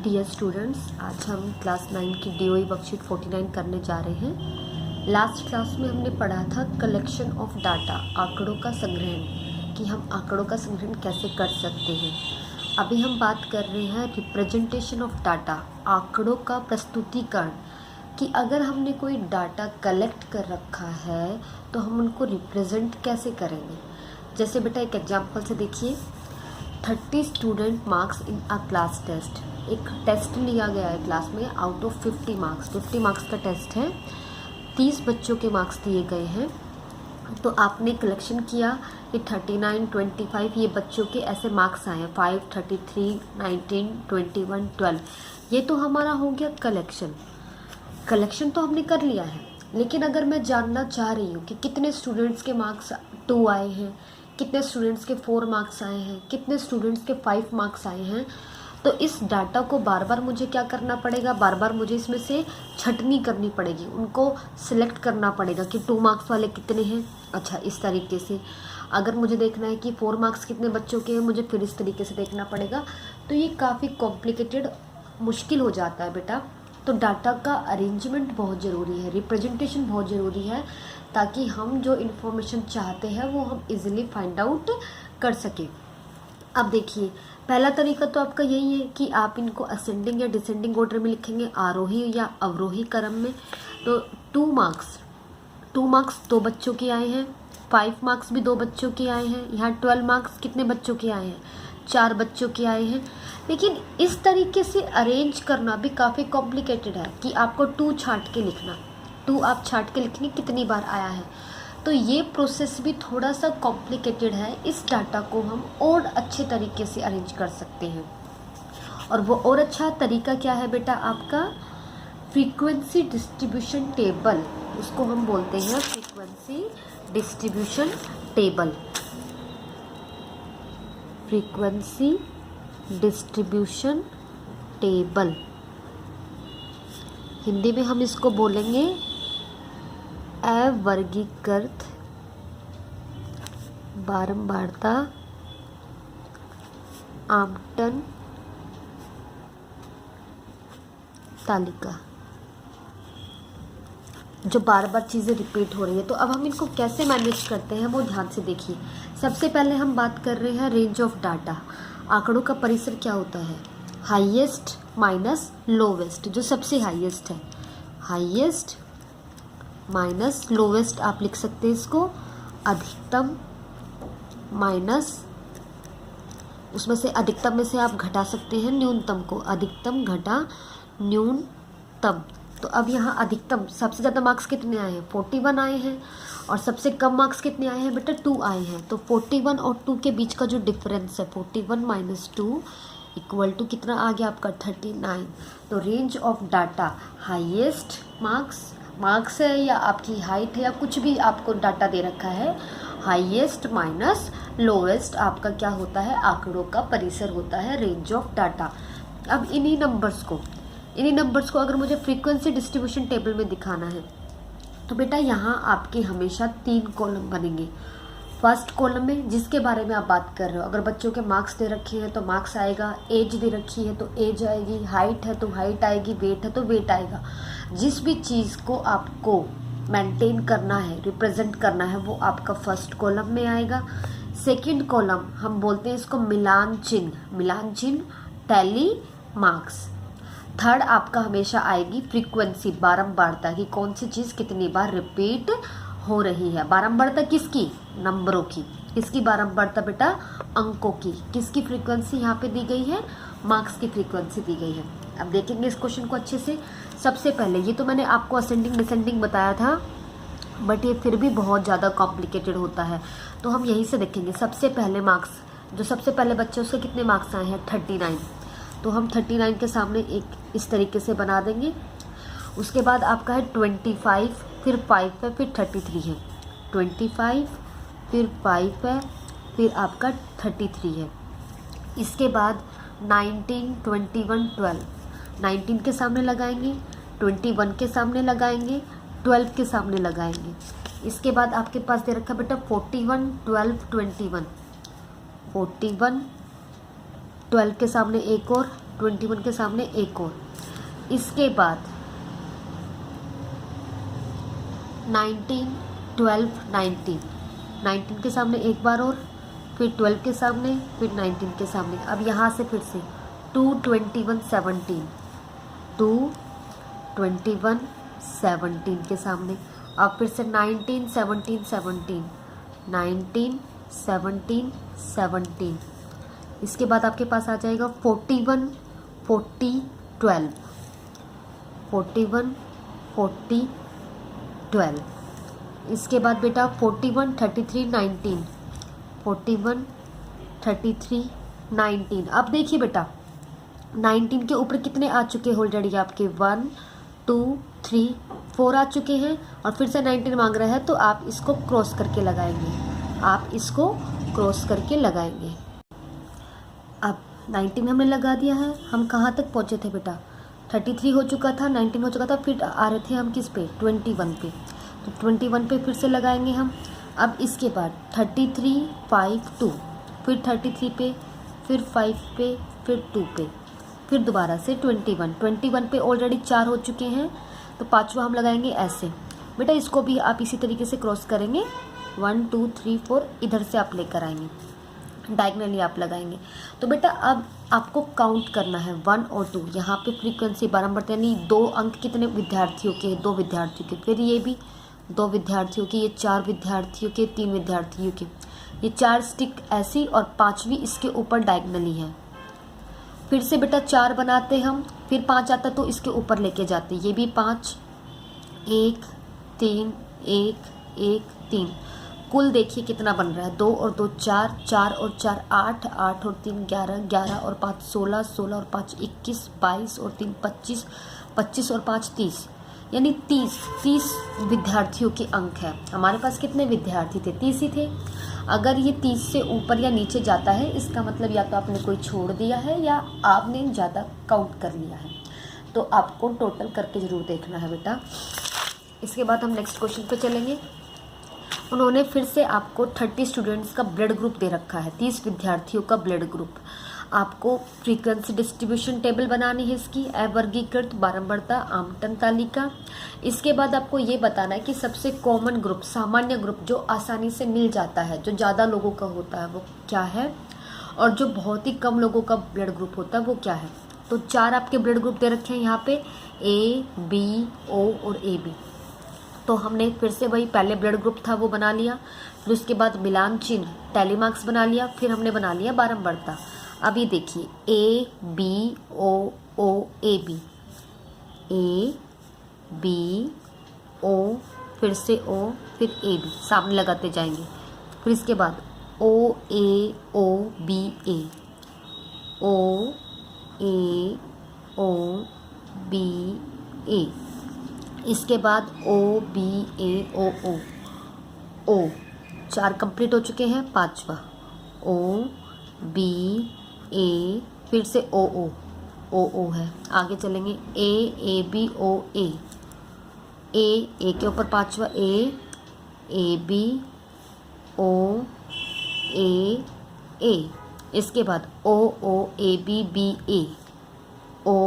Dear students, आज हम class 9 की डीओई वर्कशीट 49 करने जा रहे हैं। लास्ट क्लास में हमने पढ़ा था कलेक्शन ऑफ डाटा, आंकड़ों का संग्रहण, कि हम आंकड़ों का संग्रहण कैसे कर सकते हैं। अभी हम बात कर रहे हैं रिप्रेजेंटेशन ऑफ डाटा, आंकड़ों का प्रस्तुतिकरण, कि अगर हमने कोई डाटा कलेक्ट कर रखा है तो हम उनको रिप्रेजेंट कैसे करेंगे। जैसे बेटा एक एग्जांपल से देखिए, 30 student marks in a class test. एक टेस्ट लिया गया है क्लास में, आउट ऑफ 50 मार्क्स, 50 मार्क्स का टेस्ट है, 30 बच्चों के मार्क्स दिए गए हैं। तो आपने कलेक्शन किया कि 39, 25 ये बच्चों के ऐसे मार्क्स आए हैं, 5, 33, 19, 21, 12। ये तो हमारा हो गया कलेक्शन तो हमने कर लिया है। लेकिन अगर मैं जानना चाह रही हूँ कि कितने स्टूडेंट्स के मार्क्स 2 आए हैं, कितने स्टूडेंट्स के 4 मार्क्स आए हैं, कितने स्टूडेंट्स के 5 मार्क्स आए हैं, तो इस डाटा को बार बार मुझे क्या करना पड़ेगा, बार बार मुझे इसमें से छटनी करनी पड़ेगी, उनको सिलेक्ट करना पड़ेगा कि 2 मार्क्स वाले कितने हैं। अच्छा, इस तरीके से अगर मुझे देखना है कि 4 मार्क्स कितने बच्चों के हैं, मुझे फिर इस तरीके से देखना पड़ेगा। तो ये काफ़ी कॉम्प्लिकेटेड, मुश्किल हो जाता है बेटा। तो डाटा का अरेंजमेंट बहुत ज़रूरी है, रिप्रेजेंटेशन बहुत ज़रूरी है, ताकि हम जो इन्फॉर्मेशन चाहते हैं वो हम इजीली फाइंड आउट कर सकें। अब देखिए, पहला तरीका तो आपका यही है कि आप इनको असेंडिंग या डिसेंडिंग ऑर्डर में लिखेंगे, आरोही या अवरोही क्रम में। तो 2 मार्क्स 2 बच्चों के आए हैं, 5 मार्क्स भी 2 बच्चों के आए हैं, यहाँ 12 मार्क्स कितने बच्चों के आए हैं, 4 बच्चों के आए हैं। लेकिन इस तरीके से अरेंज करना भी काफ़ी कॉम्प्लिकेटेड है कि आपको 2 छांट के लिखना, 2 आप छांट के लिखेंगे कितनी बार आया है। तो ये प्रोसेस भी थोड़ा सा कॉम्प्लिकेटेड है। इस डाटा को हम और अच्छे तरीके से अरेंज कर सकते हैं। और वो और अच्छा तरीका क्या है बेटा आपका, फ्रीक्वेंसी डिस्ट्रीब्यूशन टेबल, उसको हम बोलते हैं frequency distribution table. Frequency distribution table, Hindi में हम इसको बोलेंगे अवर्गीकृत बारंबारता आवंटन तालिका, जो बार बार चीज़ें रिपीट हो रही है। तो अब हम इनको कैसे मैनेज करते हैं वो ध्यान से देखिए। सबसे पहले हम बात कर रहे हैं रेंज ऑफ डाटा, आंकड़ों का परिसर क्या होता है, हाईएस्ट माइनस लोवेस्ट, जो सबसे हाईएस्ट है, हाईएस्ट माइनस लोवेस्ट आप लिख सकते हैं इसको, अधिकतम माइनस, उसमें से अधिकतम में से आप घटा सकते हैं न्यूनतम को, अधिकतम घटा न्यूनतम। तो अब यहाँ अधिकतम सबसे ज़्यादा मार्क्स कितने आए हैं, 41 आए हैं, और सबसे कम मार्क्स कितने आए हैं बेटा, 2 आए हैं। तो 41 और 2 के बीच का जो डिफरेंस है, 41 माइनस 2 इक्वल टू कितना आ गया आपका, 39। तो range of data, highest marks है या आपकी हाइट है या कुछ भी आपको डाटा दे रखा है, हाईएस्ट माइनस लोवेस्ट आपका क्या होता है, आंकड़ों का परिसर होता है, रेंज ऑफ डाटा। अब इन्हीं नंबर्स को अगर मुझे फ्रीक्वेंसी डिस्ट्रीब्यूशन टेबल में दिखाना है तो बेटा यहाँ आपके हमेशा 3 कॉलम बनेंगे। फर्स्ट कॉलम में जिसके बारे में आप बात कर रहे हो, अगर बच्चों के मार्क्स दे रखे हैं तो मार्क्स आएगा, एज दे रखी है तो एज आएगी, हाइट है तो हाइट आएगी, वेट है तो वेट आएगा। जिस भी चीज़ को आपको मेंटेन करना है, रिप्रेजेंट करना है, वो आपका फर्स्ट कॉलम में आएगा। सेकंड कॉलम हम बोलते हैं इसको मिलान चिन्ह, टैली मार्क्स। थर्ड आपका हमेशा आएगी फ्रीक्वेंसी, बारंबारता, की कौन सी चीज़ कितनी बार रिपीट हो रही है। बारंबारता किसकी, नंबरों की। किसकी बारंबारता बेटा, अंकों की। किसकी फ्रीक्वेंसी यहाँ पे दी गई है, मार्क्स की फ्रीक्वेंसी दी गई है। अब देखेंगे इस क्वेश्चन को अच्छे से। सबसे पहले ये तो मैंने आपको असेंडिंग डिसेंडिंग बताया था, बट ये फिर भी बहुत ज़्यादा कॉम्प्लिकेटेड होता है। तो हम यहीं से देखेंगे। सबसे पहले मार्क्स, जो सबसे पहले बच्चे उसके कितने मार्क्स आए हैं, 39। तो हम 39 के सामने एक इस तरीके से बना देंगे। उसके बाद आपका है 25, फिर 5 है, फिर 33 है, 25 फिर 5 है, फिर आपका 33 है। इसके बाद 19, 21, 12, 19 के सामने लगाएंगे, 21 के सामने लगाएंगे, 12 के सामने लगाएंगे। इसके बाद आपके पास दे रखा बेटा 41, 12, 21, 41, 12 के सामने एक और 21 के सामने एक और, इसके बाद 19, 12, 19 के सामने एक बार और, फिर 12 के सामने, फिर 19 के सामने। अब यहाँ से फिर से 2, 21, 17, 2, 21, 17 के सामने। अब फिर से 19, 17, 17, 19, 17, 17। इसके बाद आपके पास आ जाएगा 41, 40, 12, 41, 40, 12। इसके बाद बेटा 41, 33, 19, 41, 33, 19। अब देखिए बेटा 19 के ऊपर कितने आ चुके हैं ऑलरेडी आपके, 1, 2, 3, 4 आ चुके हैं, और फिर से 19 मांग रहा है, तो आप इसको क्रॉस करके लगाएंगे, आप इसको क्रॉस करके लगाएंगे। अब 19 हमने लगा दिया है। हम कहाँ तक पहुँचे थे बेटा, 33 हो चुका था, 19 हो चुका था, फिर आ रहे थे हम किस पे, 21 पे, तो 21 पे फिर से लगाएंगे हम। अब इसके बाद 33, 5, 2, फिर 33 पे, फिर 5 पे, फिर 2 पे, फिर दोबारा से 21 पे ऑलरेडी 4 हो चुके हैं, तो पाँचवा हम लगाएंगे ऐसे। बेटा इसको भी आप इसी तरीके से क्रॉस करेंगे, 1, 2, 3, 4 इधर से आप लेकर आएंगे, डायगनली आप लगाएंगे। तो बेटा अब आपको काउंट करना है 1 और 2, यहाँ पे फ्रीक्वेंसी बारंबार, यानी 2 अंक कितने विद्यार्थियों के, 2 विद्यार्थियों के, फिर ये भी 2 विद्यार्थियों के, ये 4 विद्यार्थियों के, 3 विद्यार्थियों के, ये 4 स्टिक ऐसी, और 5वीं इसके ऊपर डायगनली है। फिर से बेटा 4 बनाते हम, फिर 5 आता तो इसके ऊपर लेके जाते, ये भी 5, 1, 3, 1, 1, 3, कुल देखिए कितना बन रहा है, 2 और 2 4, 4 और 4 8, 8 और 3 11, 11 और 5 16, 16 और 5 21, 22 और 3 25, 25 और 5 30, यानी 30 विद्यार्थियों के अंक है। हमारे पास कितने विद्यार्थी थे, 30 ही थे। अगर ये 30 से ऊपर या नीचे जाता है, इसका मतलब या तो आपने कोई छोड़ दिया है या आपने ज़्यादा काउंट कर लिया है, तो आपको टोटल करके ज़रूर देखना है बेटा। इसके बाद हम नेक्स्ट क्वेश्चन पे चलेंगे। उन्होंने फिर से आपको 30 स्टूडेंट्स का ब्लड ग्रुप दे रखा है, 30 विद्यार्थियों का ब्लड ग्रुप। आपको फ्रीक्वेंसी डिस्ट्रीब्यूशन टेबल बनानी है इसकी, अवर्गीकृत बारंबारता आमंत्रण तालिका। इसके बाद आपको ये बताना है कि सबसे कॉमन ग्रुप, सामान्य ग्रुप जो आसानी से मिल जाता है, जो ज़्यादा लोगों का होता है वो क्या है, और जो बहुत ही कम लोगों का ब्लड ग्रुप होता है वो क्या है। तो 4 आपके ब्लड ग्रुप दे रखे हैं यहाँ पे, A, B, O और AB। तो हमने फिर से वही पहले ब्लड ग्रुप था वो बना लिया, फिर उसके बाद मिलान चिन्ह टैली मार्क्स बना लिया, फिर हमने बना लिया बारंबारता। अब ये देखिए A, B, O, O, AB, A, B, O, फिर से O, फिर AB, सामने लगाते जाएंगे। फिर इसके बाद O, A, O, B, A, O, A, O, B, A, इसके बाद O, B, A, O, O, O, 4 complete हो चुके हैं। 5वां O, B, A, फिर से O, O, O, O है। आगे चलेंगे A, A, B, O, A, A के ऊपर 5वां A, A, B, O, A, A, इसके बाद O, O, A, B, B, A, O,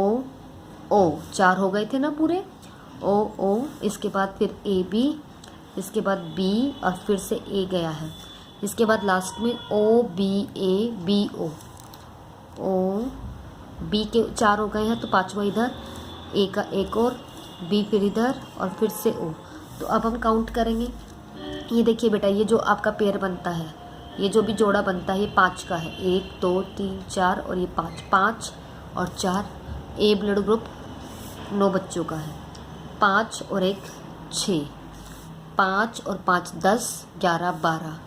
O, 4 हो गए थे ना पूरे, O, O, इसके बाद फिर A, B, इसके बाद B और फिर से A गया है। इसके बाद लास्ट में O, B, A, B, O, O, B के 4 हो गए हैं, तो 5वां इधर, A का एक और, B फिर इधर और फिर से O। तो अब हम काउंट करेंगे। ये देखिए बेटा, ये जो आपका पेयर बनता है, ये जो भी जोड़ा बनता है, ये 5 का है, 1 2 3 4 और ये 5, 5 और 4। A ब्लड ग्रुप 9 बच्चों का है, 5 और 1 6, 5 और 5 10 11 12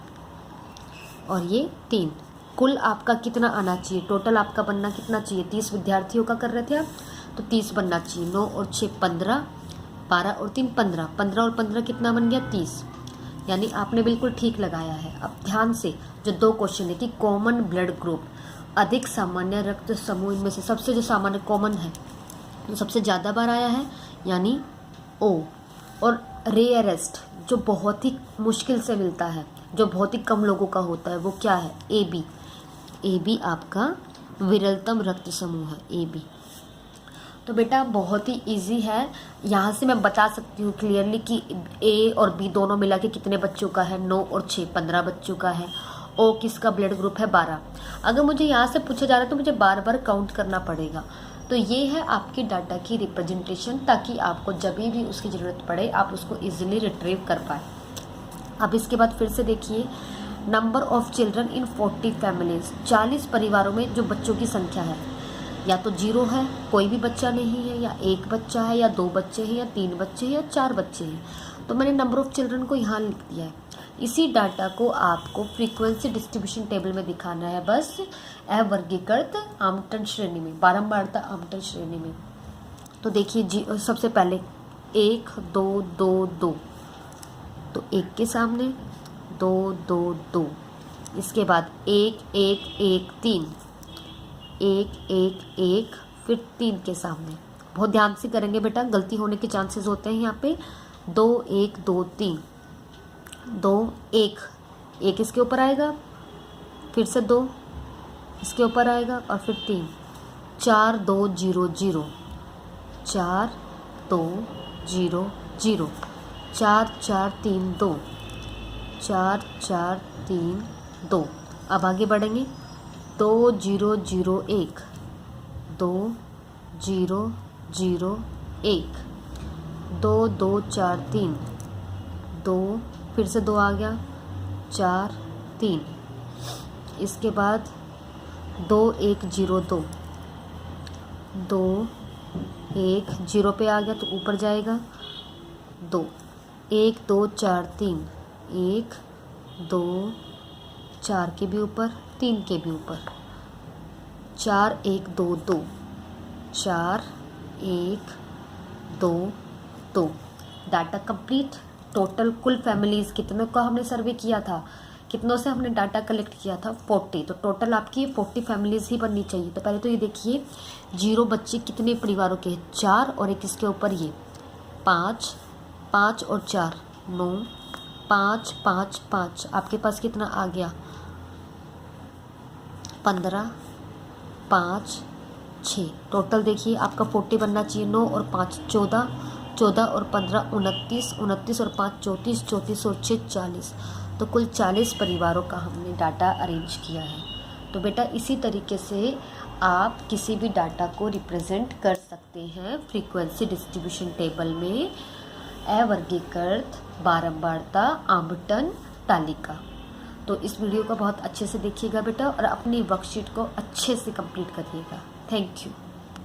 और ये 3। कुल आपका कितना आना चाहिए, टोटल आपका बनना कितना चाहिए, 30 विद्यार्थियों का कर रहे थे आप, तो 30 बनना चाहिए। 9 और 6 15, 12 और 3 15, 15 और 15 कितना बन गया 30, यानी आपने बिल्कुल ठीक लगाया है। अब ध्यान से जो 2 क्वेश्चन है कि कॉमन ब्लड ग्रुप, अधिक सामान्य रक्त समूह, इनमें से सबसे जो सामान्य कॉमन है, जो सबसे ज़्यादा बार आया है यानी O, और रेयरेस्ट जो बहुत ही मुश्किल से मिलता है, जो बहुत ही कम लोगों का होता है, वो क्या है AB। AB आपका विरलतम रक्त समूह है AB। तो बेटा बहुत ही इजी है, यहाँ से मैं बता सकती हूँ क्लियरली कि A और B दोनों मिला के कितने बच्चों का है, 9 और 6 15 बच्चों का है। O किसका ब्लड ग्रुप है 12। अगर मुझे यहाँ से पूछा जा रहा है तो मुझे बार बार काउंट करना पड़ेगा। तो ये है आपकी डाटा की रिप्रेजेंटेशन, ताकि आपको जब भी उसकी ज़रूरत पड़े आप उसको ईजिली रिट्रीव कर पाए। अब इसके बाद फिर से देखिए, number of children in 40 families, 40 परिवारों में जो बच्चों की संख्या है, या तो 0 है, कोई भी बच्चा नहीं है, या 1 बच्चा है, या 2 बच्चे हैं, या 3 बच्चे हैं, या 4 बच्चे हैं। तो मैंने नंबर ऑफ चिल्ड्रन को यहाँ लिख दिया है। इसी डाटा को आपको फ्रीक्वेंसी डिस्ट्रीब्यूशन टेबल में दिखाना है, बस अवर्गीकृत आमंत्रण श्रेणी में, बारंबारता आमंत्रण श्रेणी में। तो देखिए सबसे पहले 1 2 2 2, तो 1 के सामने 2 2 2, इसके बाद 1 1 1 3, 1 1 1, फिर 3 के सामने। बहुत ध्यान से करेंगे बेटा, गलती होने के चांसेस होते हैं यहाँ पे। 2 1 2 3, 2 1 1 इसके ऊपर आएगा, फिर से 2 इसके ऊपर आएगा, और फिर 3, 4 2 0 0, 4 2 0 0, 4 4 3 2, 4 4 3 2। अब आगे बढ़ेंगे, 2 0 0 1, 2 0 0 1, 2 2 4 3, 2, फिर से 2 आ गया, 4 3, इसके बाद 2 1 0 2, 2 1 0 पे आ गया तो ऊपर जाएगा, 2 1 2 4 3, 1 2 4 के भी ऊपर, 3 के भी ऊपर, 4 1 2 2, 4 1 2 2। Data complete. टोटल कुल फैमिलीज़ कितनों का हमने सर्वे किया था, कितनों से हमने डाटा कलेक्ट किया था 40। तो टोटल आपकी 40 फैमिलीज़ ही बननी चाहिए। तो पहले तो ये देखिए 0 बच्चे कितने परिवारों के, 4 और एक इसके ऊपर ये 5, 5 और 4 9, 5 5 5, आपके पास कितना आ गया 15, 5 6। टोटल देखिए आपका 40 बनना चाहिए। 9 और 5 14, 14 और 15 29, 29 और 5 34, 34 और 6 40। तो कुल 40 परिवारों का हमने डाटा अरेंज किया है। तो बेटा इसी तरीके से आप किसी भी डाटा को रिप्रेजेंट कर सकते हैं फ्रीक्वेंसी डिस्ट्रीब्यूशन टेबल में, अवर्गीकृत बारंबारता आवंटन तालिका। तो इस वीडियो को बहुत अच्छे से देखिएगा बेटा, और अपनी वर्कशीट को अच्छे से कंप्लीट करिएगा। Thank you.